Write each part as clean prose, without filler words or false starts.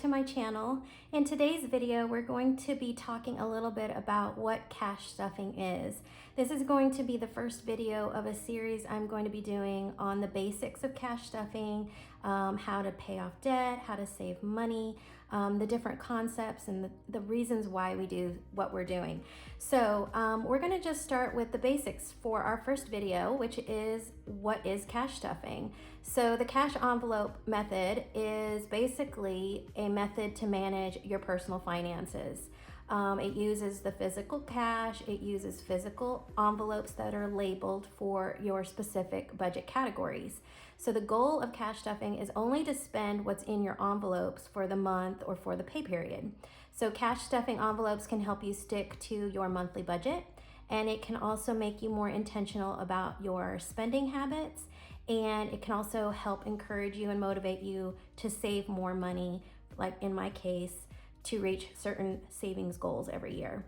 my channel. In today's video, we're going to be talking a little bit about what cash stuffing is. This is going to be the first video of a series I'm going to be doing on the basics of cash stuffing, how to pay off debt, how to save money, the different concepts and the reasons why we do what we're doing. So we're going to just start with the basics for our first video, which is what is cash stuffing. So the cash envelope method is basically a method to manage your personal finances. It uses the physical cash, it uses physical envelopes that are labeled for your specific budget categories. So the goal of cash stuffing is only to spend what's in your envelopes for the month or for the pay period. So cash stuffing envelopes can help you stick to your monthly budget, and it can also make you more intentional about your spending habits, and it can also help encourage you and motivate you to save more money, like in my case, to reach certain savings goals every year.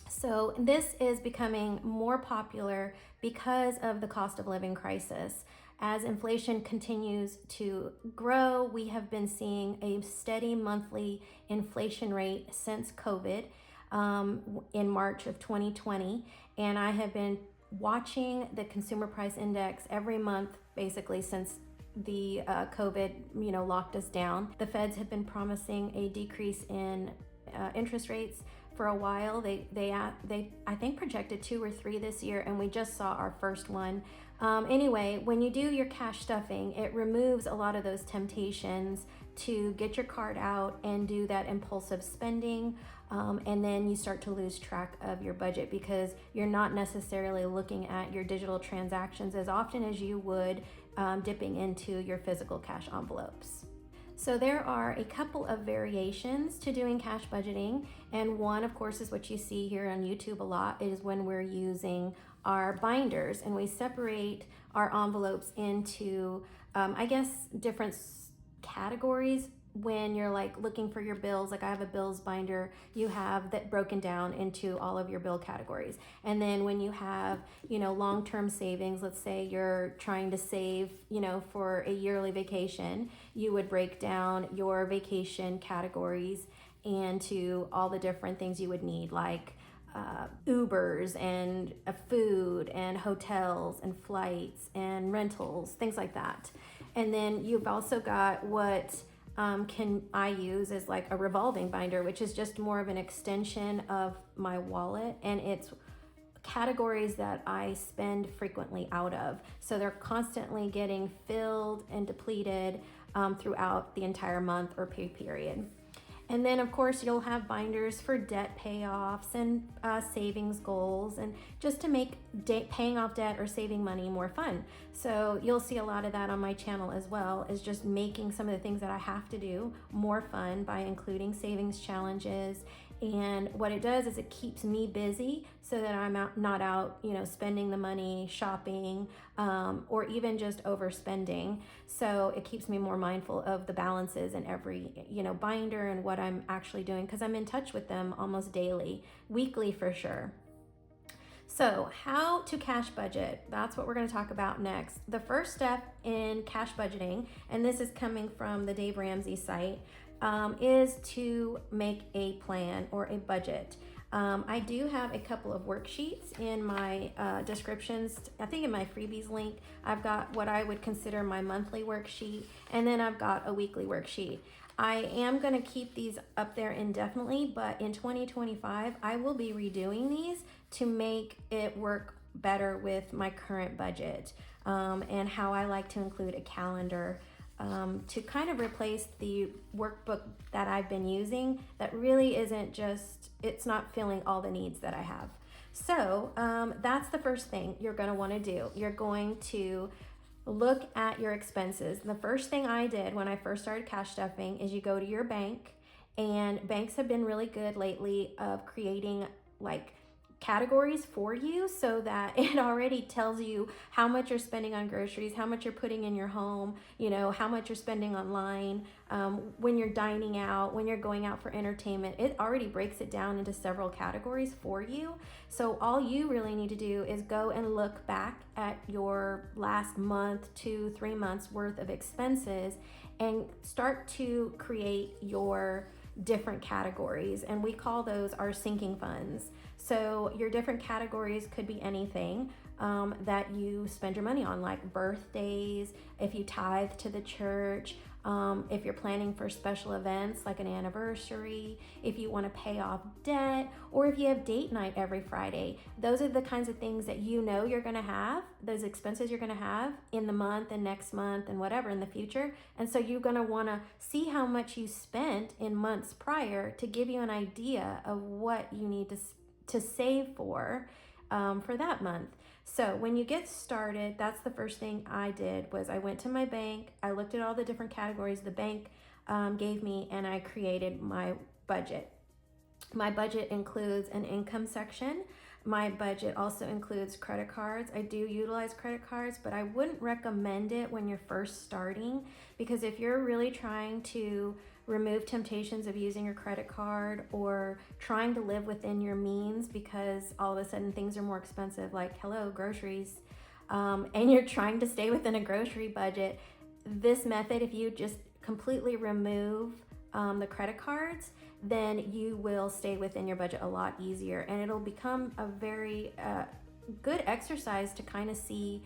So this is becoming more popular because of the cost of living crisis. As inflation continues to grow, we have been seeing a steady monthly inflation rate since COVID in March of 2020. And I have been watching the consumer price index every month, basically since the COVID, locked us down. The feds have been promising a decrease in interest rates for a while. They I think projected 2 or 3 this year, and we just saw our first one. Anyway, when you do your cash stuffing, it removes a lot of those temptations to get your card out and do that impulsive spending, and then you start to lose track of your budget because you're not necessarily looking at your digital transactions as often as you would dipping into your physical cash envelopes. So there are a couple of variations to doing cash budgeting, and one, of course, is what you see here on YouTube a lot, is when we're using our binders and we separate our envelopes into, different categories. When you're like looking for your bills, like I have a bills binder, you have that broken down into all of your bill categories. And then when you have, long-term savings, let's say you're trying to save, for a yearly vacation, you would break down your vacation categories into all the different things you would need, like Ubers and food and hotels and flights and rentals, things like that. And then you've also got what I use as like a revolving binder, which is just more of an extension of my wallet, and it's categories that I spend frequently out of. So they're constantly getting filled and depleted throughout the entire month or pay period. And then, of course, you'll have binders for debt payoffs and savings goals, and just to make paying off debt or saving money more fun. So you'll see a lot of that on my channel as well, is just making some of the things that I have to do more fun by including savings challenges. And what it does is it keeps me busy so that I'm not out, spending the money, shopping, or even just overspending. So it keeps me more mindful of the balances in every, binder and what I'm actually doing, because I'm in touch with them almost daily, weekly for sure. So how to cash budget, that's what we're going to talk about next. The first step in cash budgeting, and this is coming from the Dave Ramsey site, is to make a plan or a budget. I do have a couple of worksheets in my descriptions. I think in my freebies link, I've got what I would consider my monthly worksheet, and then I've got a weekly worksheet. I am going to keep these up there indefinitely, but in 2025, I will be redoing these to make it work better with my current budget, and how I like to include a calendar to kind of replace the workbook that I've been using that really it's not filling all the needs that I have. So that's the first thing you're going to want to do. You're going to look at your expenses. The first thing I did when I first started cash stuffing is you go to your bank, and banks have been really good lately of creating like categories for you so that it already tells you how much you're spending on groceries, how much you're putting in your home, you know, how much you're spending online, when you're dining out, when you're going out for entertainment. It already breaks it down into several categories for you. So all you really need to do is go and look back at your last month, 2-3 months worth of expenses and start to create your different categories, and we call those our sinking funds. So your different categories could be anything that you spend your money on, like birthdays, if you tithe to the church, if you're planning for special events like an anniversary, if you want to pay off debt, or if you have date night every Friday. Those are the kinds of things that you know you're going to have, those expenses you're going to have in the month and next month and whatever in the future. And so you're going to want to see how much you spent in months prior to give you an idea of what you need to save for that month. So when you get started, that's the first thing I did was I went to my bank, I looked at all the different categories the bank gave me, and I created my budget. My budget includes an income section. My budget also includes credit cards. I do utilize credit cards, but I wouldn't recommend it when you're first starting, because if you're really trying to remove temptations of using your credit card or trying to live within your means because all of a sudden things are more expensive, like hello, groceries, and you're trying to stay within a grocery budget, this method, if you just completely remove the credit cards, then you will stay within your budget a lot easier, and it'll become a very good exercise to kind of see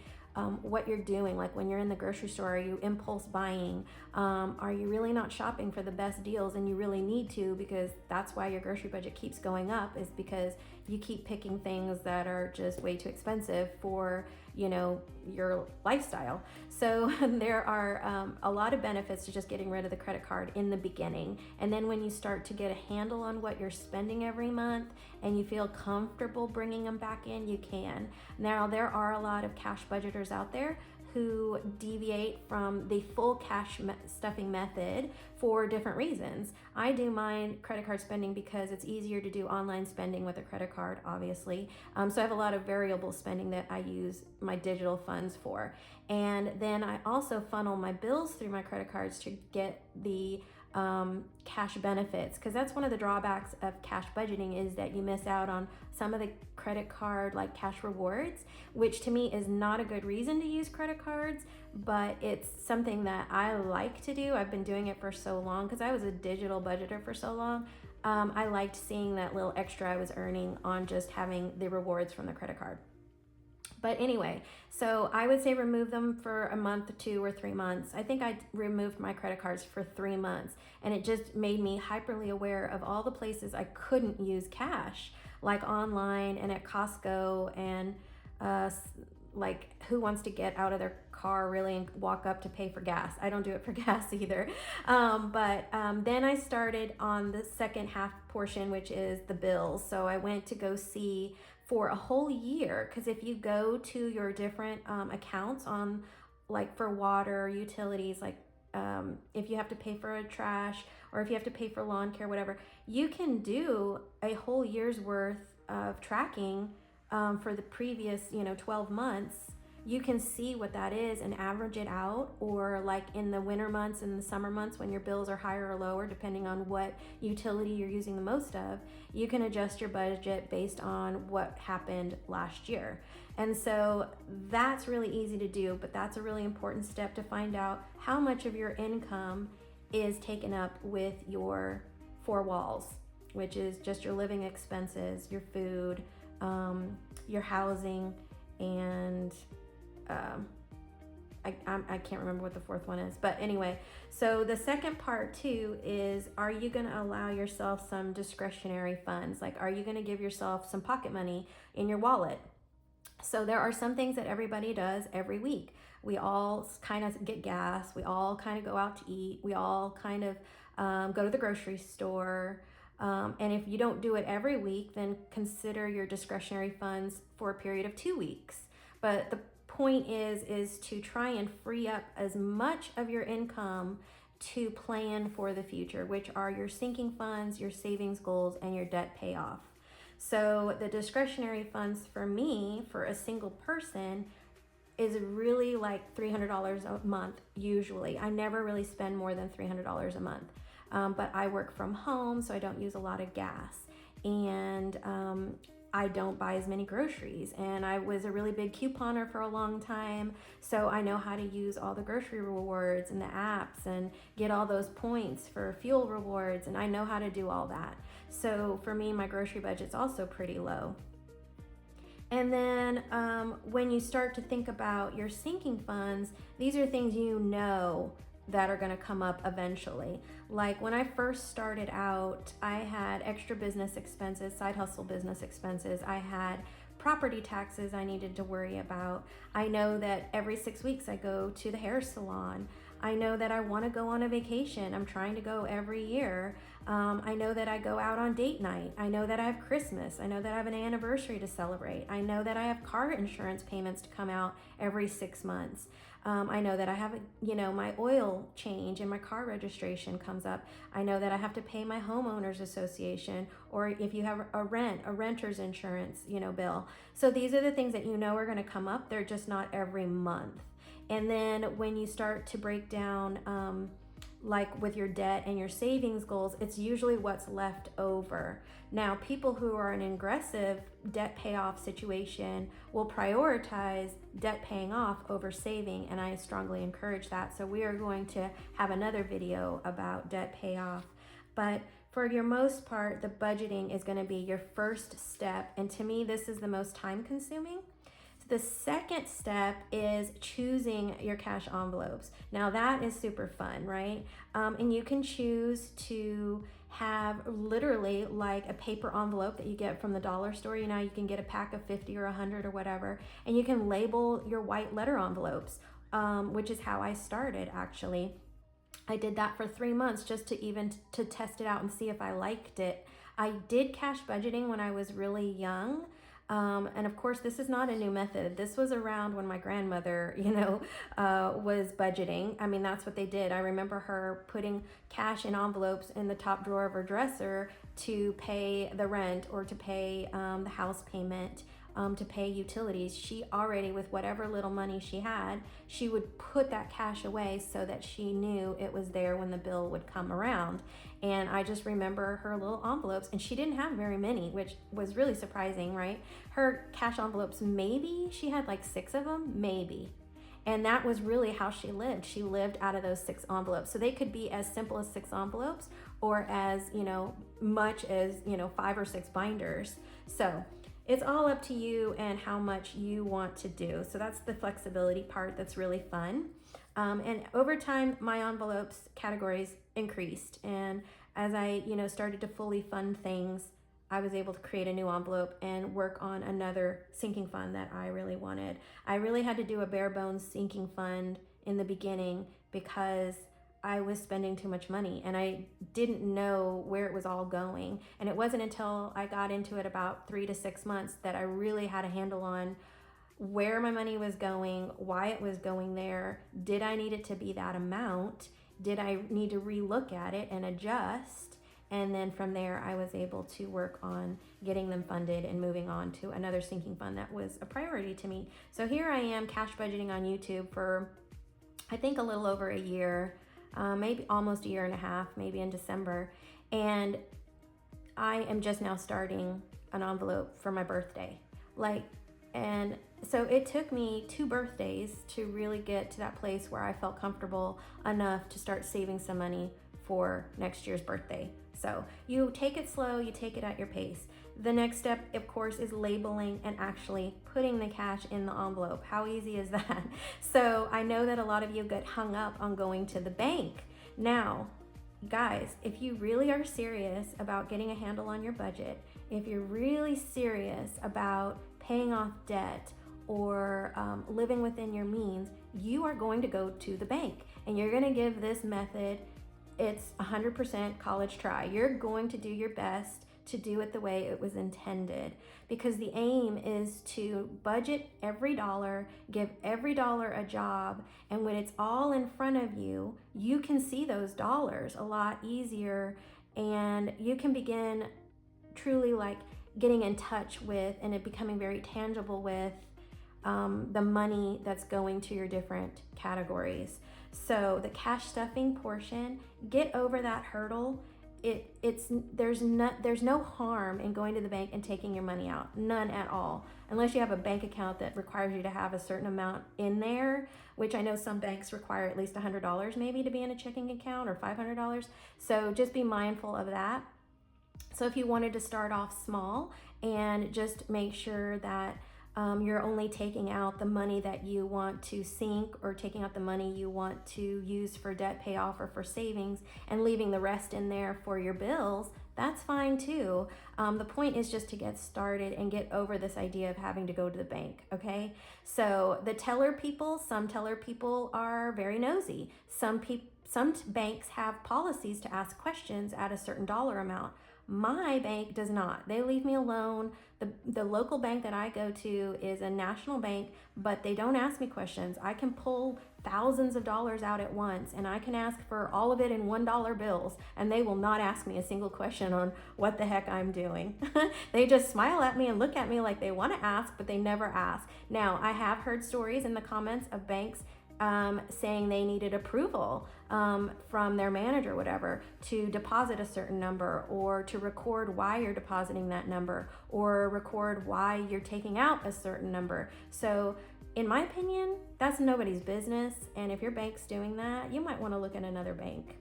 what you're doing. Like when you're in the grocery store, are you impulse buying? Are you really not shopping for the best deals and you really need to, because that's why your grocery budget keeps going up, is because you keep picking things that are just way too expensive for, you know, your lifestyle. So there are a lot of benefits to just getting rid of the credit card in the beginning. And then when you start to get a handle on what you're spending every month and you feel comfortable bringing them back in, you can. Now, there are a lot of cash budgeters out there who deviate from the full cash stuffing method for different reasons. I do mine credit card spending because it's easier to do online spending with a credit card, obviously. So I have a lot of variable spending that I use my digital funds for. And then I also funnel my bills through my credit cards to get the cash benefits, because that's one of the drawbacks of cash budgeting, is that you miss out on some of the credit card like cash rewards, which to me is not a good reason to use credit cards, but it's something that I like to do. I've been doing it for so long because I was a digital budgeter for so long. I liked seeing that little extra I was earning on just having the rewards from the credit card. But anyway, so I would say remove them for a month, 2 or 3 months. I think I removed my credit cards for 3 months, and it just made me hyperly aware of all the places I couldn't use cash, like online and at Costco, and like who wants to get out of their car really and walk up to pay for gas? I don't do it for gas either. But then I started on the second half portion, which is the bills. So I went to go see for a whole year, because if you go to your different accounts on, like for water, utilities, like if you have to pay for a trash or if you have to pay for lawn care, whatever, you can do a whole year's worth of tracking for the previous 12 months. You can see what that is and average it out, or like in the winter months and the summer months when your bills are higher or lower, depending on what utility you're using the most of, you can adjust your budget based on what happened last year. And so that's really easy to do, but that's a really important step to find out how much of your income is taken up with your 4 walls, which is just your living expenses, your food, your housing, and I can't remember what the 4th one is, but anyway, so the second part too is, are you going to allow yourself some discretionary funds? Like, are you going to give yourself some pocket money in your wallet? So there are some things that everybody does every week. We all kind of get gas. We all kind of go out to eat. We all kind of go to the grocery store. And if you don't do it every week, then consider your discretionary funds for a period of 2 weeks. But the point is to try and free up as much of your income to plan for the future, which are your sinking funds, your savings goals, and your debt payoff. So the discretionary funds for me, for a single person, is really like $300 a month usually. I never really spend more than $300 a month. But I work from home, so I don't use a lot of gas. And I don't buy as many groceries. And I was a really big couponer for a long time, so I know how to use all the grocery rewards and the apps and get all those points for fuel rewards, and I know how to do all that. So for me, my grocery budget's also pretty low. And then when you start to think about your sinking funds, these are things you know that are going to come up eventually. Like when I first started out, I had extra business expenses, side hustle business expenses. I had property taxes I needed to worry about. I know that every 6 weeks I go to the hair salon. I know that I want to go on a vacation. I'm trying to go every year. I know that I go out on date night. I know that I have Christmas. I know that I have an anniversary to celebrate. I know that I have car insurance payments to come out every 6 months. I know that I have, my oil change and my car registration comes up. I know that I have to pay my homeowners association, or if you have a renter's insurance, bill. So these are the things that are going to come up. They're just not every month. And then when you start to break down, like with your debt and your savings goals, it's usually what's left over. Now, people who are in an aggressive debt payoff situation will prioritize debt paying off over saving, and I strongly encourage that. So we are going to have another video about debt payoff. But for your most part, the budgeting is going to be your first step, and to me, this is the most time consuming. The second step is choosing your cash envelopes. Now that is super fun, right? And you can choose to have literally like a paper envelope that you get from the dollar store. You can get a pack of 50 or 100 or whatever, and you can label your white letter envelopes, which is how I started actually. I did that for 3 months just to test it out and see if I liked it. I did cash budgeting when I was really young. And of course, this is not a new method. This was around when my grandmother, was budgeting. I mean, that's what they did. I remember her putting cash in envelopes in the top drawer of her dresser to pay the rent or to pay the house payment, to pay utilities. She already, with whatever little money she had, she would put that cash away so that she knew it was there when the bill would come around. And I just remember her little envelopes, and she didn't have very many, which was really surprising, right? Her cash envelopes, maybe she had like 6 of them, maybe. And that was really how she lived. She lived out of those 6 envelopes. So they could be as simple as 6 envelopes or as, much as, 5 or 6 binders. So it's all up to you and how much you want to do. So that's the flexibility part that's really fun. And over time, my envelopes categories increased. And as I, started to fully fund things, I was able to create a new envelope and work on another sinking fund that I really wanted. I really had to do a bare bones sinking fund in the beginning because I was spending too much money and I didn't know where it was all going. And it wasn't until I got into it about 3 to 6 months that I really had a handle on where my money was going, why it was going there. Did I need it to be that amount? Did I need to relook at it and adjust? And then from there, I was able to work on getting them funded and moving on to another sinking fund that was a priority to me. So here I am cash budgeting on YouTube for, I think, a little over a year, maybe almost a year and a half, maybe in December. And I am just now starting an envelope for my birthday. And so it took me 2 birthdays to really get to that place where I felt comfortable enough to start saving some money for next year's birthday. So you take it slow, you take it at your pace. The next step, of course, is labeling and actually putting the cash in the envelope. How easy is that? So I know that a lot of you get hung up on going to the bank. Now, guys, if you really are serious about getting a handle on your budget, if you're really serious about paying off debt or living within your means, you are going to go to the bank and you're going to give this method it's 100% college try. You're going to do your best to do it the way it was intended, because the aim is to budget every dollar, give every dollar a job, and when it's all in front of you, you can see those dollars a lot easier, and you can begin truly getting in touch with and it becoming very tangible with the money that's going to your different categories. So the cash stuffing portion, get over that hurdle. There's no harm in going to the bank and taking your money out, none at all, unless you have a bank account that requires you to have a certain amount in there, which I know some banks require at least $100 maybe to be in a checking account, or $500. So just be mindful of that. So if you wanted to start off small and just make sure that you're only taking out the money that you want to sink, or taking out the money you want to use for debt payoff or for savings, and leaving the rest in there for your bills, that's fine too. The point is just to get started and get over this idea of having to go to the bank, okay? So the teller people, some teller people are very nosy. Some banks have policies to ask questions at a certain dollar amount. My bank does not. They leave me alone. The local bank that I go to is a national bank, but they don't ask me questions. I can pull thousands of dollars out at once, and I can ask for all of it in $1 bills, and they will not ask me a single question on what the heck I'm doing. They just smile at me and look at me like they want to ask, but they never ask. Now, I have heard stories in the comments of banks saying they needed approval from their manager, whatever, to deposit a certain number, or to record why you're depositing that number, or record why you're taking out a certain number. So in my opinion, that's nobody's business. And if your bank's doing that, you might want to look at another bank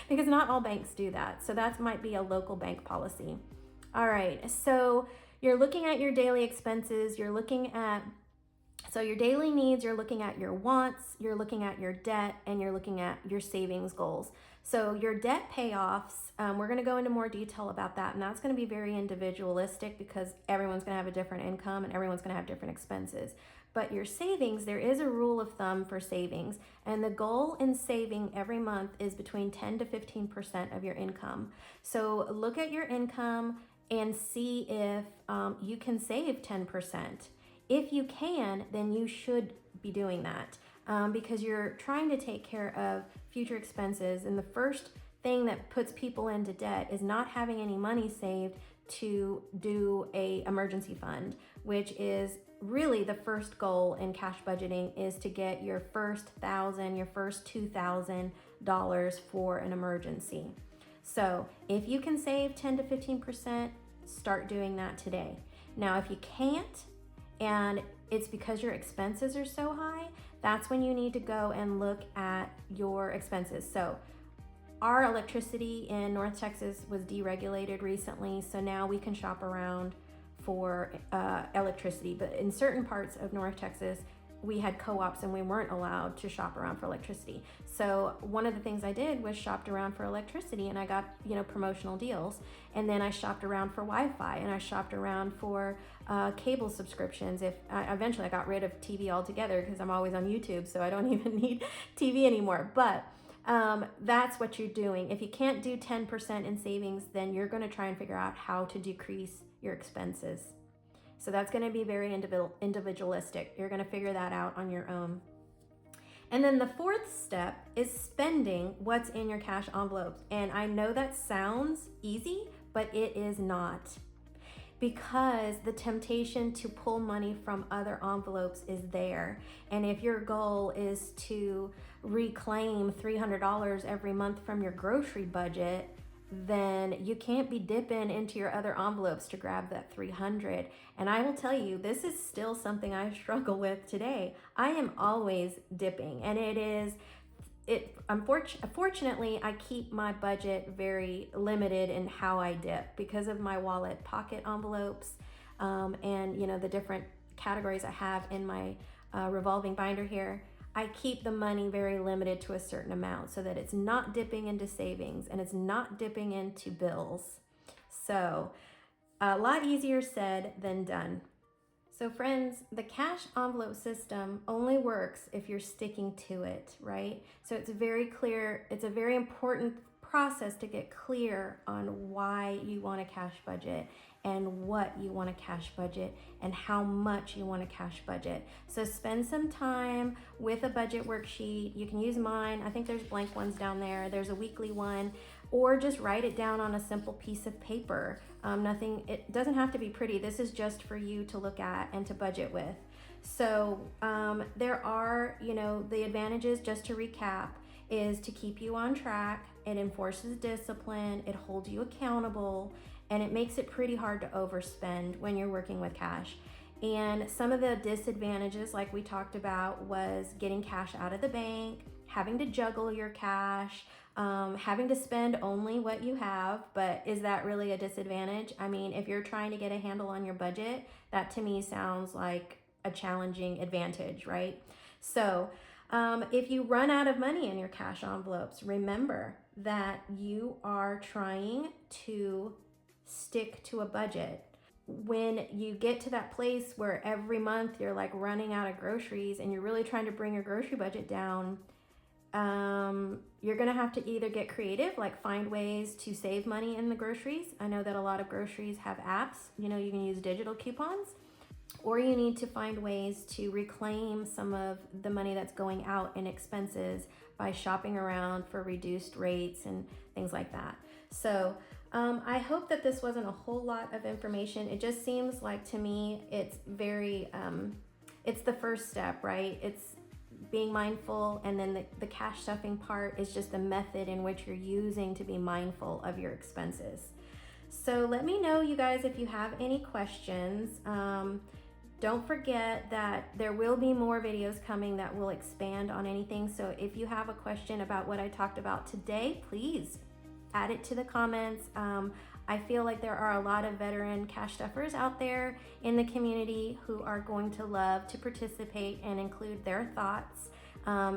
because not all banks do that. So that might be a local bank policy. All right, so you're looking at your daily expenses, you're looking at your daily needs, you're looking at your wants, you're looking at your debt, and you're looking at your savings goals. So your debt payoffs, we're going to go into more detail about that, and that's going to be very individualistic because everyone's going to have a different income and everyone's going to have different expenses. But your savings, there is a rule of thumb for savings, and the goal in saving every month is between 10 to 15% of your income. So look at your income and see if you can save 10%. If you can, then you should be doing that because you're trying to take care of future expenses. And the first thing that puts people into debt is not having any money saved to do a emergency fund, which is really the first goal in cash budgeting, is to get your first $1,000, your first $2,000 for an emergency. So if you can save 10 to 15%, start doing that today. Now, if you can't, and it's because your expenses are so high, that's when you need to go and look at your expenses. So our electricity in North Texas was deregulated recently, so now we can shop around for electricity. But in certain parts of North Texas, we had co-ops and we weren't allowed to shop around for electricity. So one of the things I did was shopped around for electricity, and I got, promotional deals. And then I shopped around for Wi-Fi, and I shopped around for cable subscriptions. Eventually I got rid of TV altogether because I'm always on YouTube, so I don't even need TV anymore. But that's what you're doing. If you can't do 10% in savings, then you're going to try and figure out how to decrease your expenses. So that's going to be very individualistic. You're going to figure that out on your own. And then the fourth step is spending what's in your cash envelopes. And I know that sounds easy, but it is not, because the temptation to pull money from other envelopes is there. And if your goal is to reclaim $300 every month from your grocery budget, then you can't be dipping into your other envelopes to grab that $300. And I will tell you, this is still something I struggle with today. I am always dipping, and unfortunately, I keep my budget very limited in how I dip because of my wallet pocket envelopes, and the different categories I have in my revolving binder here. I keep the money very limited to a certain amount so that it's not dipping into savings and it's not dipping into bills. So a lot easier said than done. So friends, the cash envelope system only works if you're sticking to it, right? So it's very clear. It's a very important process to get clear on why you want a cash budget and what you want to cash budget and how much you want to cash budget. So spend some time with a budget worksheet. You can use mine. I think there's blank ones down there. There's a weekly one. or just write it down on a simple piece of paper. It doesn't have to be pretty. This is just for you to look at and to budget with. So there are, the advantages, just to recap, is to keep you on track. It enforces discipline, it holds you accountable, and it makes it pretty hard to overspend when you're working with cash. And some of the disadvantages, like we talked about, was getting cash out of the bank, having to juggle your cash, having to spend only what you have. But is that really a disadvantage? I mean, if you're trying to get a handle on your budget, that to me sounds like a challenging advantage, right? So if you run out of money in your cash envelopes, remember that you are trying to stick to a budget. When you get to that place where every month you're like running out of groceries and you're really trying to bring your grocery budget down, you're gonna have to either get creative, like find ways to save money in the groceries. I know that a lot of groceries have apps, you can use digital coupons, or you need to find ways to reclaim some of the money that's going out in expenses by shopping around for reduced rates and things like that. So I hope that this wasn't a whole lot of information. It just seems like, to me, it's very, it's the first step, right? It's being mindful, and then the cash stuffing part is just the method in which you're using to be mindful of your expenses. So let me know, you guys, if you have any questions. Don't forget that there will be more videos coming that will expand on anything. So if you have a question about what I talked about today, please add it to the comments. I feel like there are a lot of veteran cash stuffers out there in the community who are going to love to participate and include their thoughts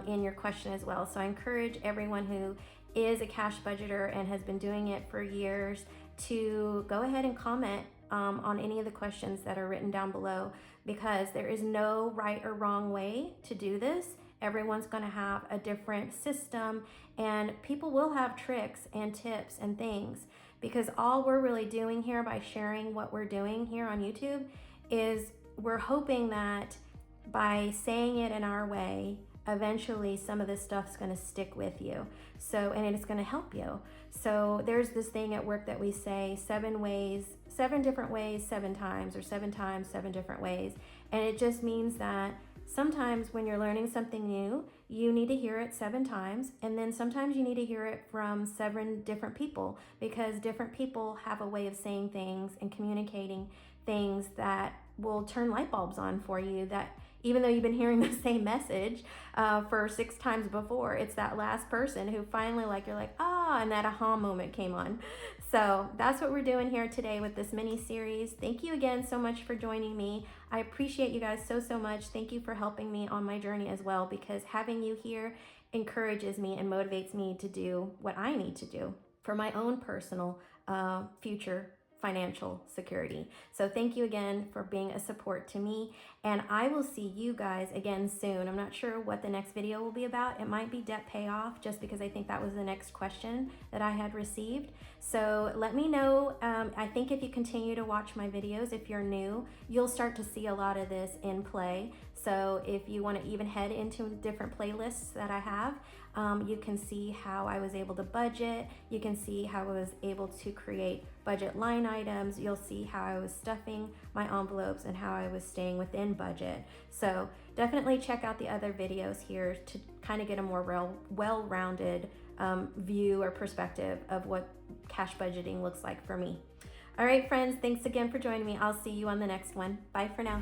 in your question as well. So I encourage everyone who is a cash budgeter and has been doing it for years to go ahead and comment on any of the questions that are written down below, because there is no right or wrong way to do this. Everyone's going to have a different system, and people will have tricks and tips and things, because all we're really doing here by sharing what we're doing here on YouTube is we're hoping that by saying it in our way, eventually some of this stuff's going to stick with you. So, and it's going to help you. So there's this thing at work that we say 7 different ways, 7 times, or 7 times, 7 different ways. And it just means that sometimes when you're learning something new, you need to hear it 7 times, and then sometimes you need to hear it from 7 different people, because different people have a way of saying things and communicating things that will turn light bulbs on for you, that even though you've been hearing the same message for 6 times before, it's that last person who finally, you're like, and that aha moment came on. So that's what we're doing here today with this mini series. Thank you again so much for joining me. I appreciate you guys so much. Thank you for helping me on my journey as well, because having you here encourages me and motivates me to do what I need to do for my own personal future financial security. So thank you again for being a support to me, and I will see you guys again soon. I'm not sure what the next video will be about. It might be debt payoff, just because I think that was the next question that I had received. So let me know. I think if you continue to watch my videos, if you're new, you'll start to see a lot of this in play. So if you want to even head into different playlists that I have, you can see how I was able to budget. You can see how I was able to create budget line items. You'll see how I was stuffing my envelopes and how I was staying within budget. So definitely check out the other videos here to kind of get a more well-rounded view or perspective of what cash budgeting looks like for me. All right, friends, thanks again for joining me. I'll see you on the next one. Bye for now.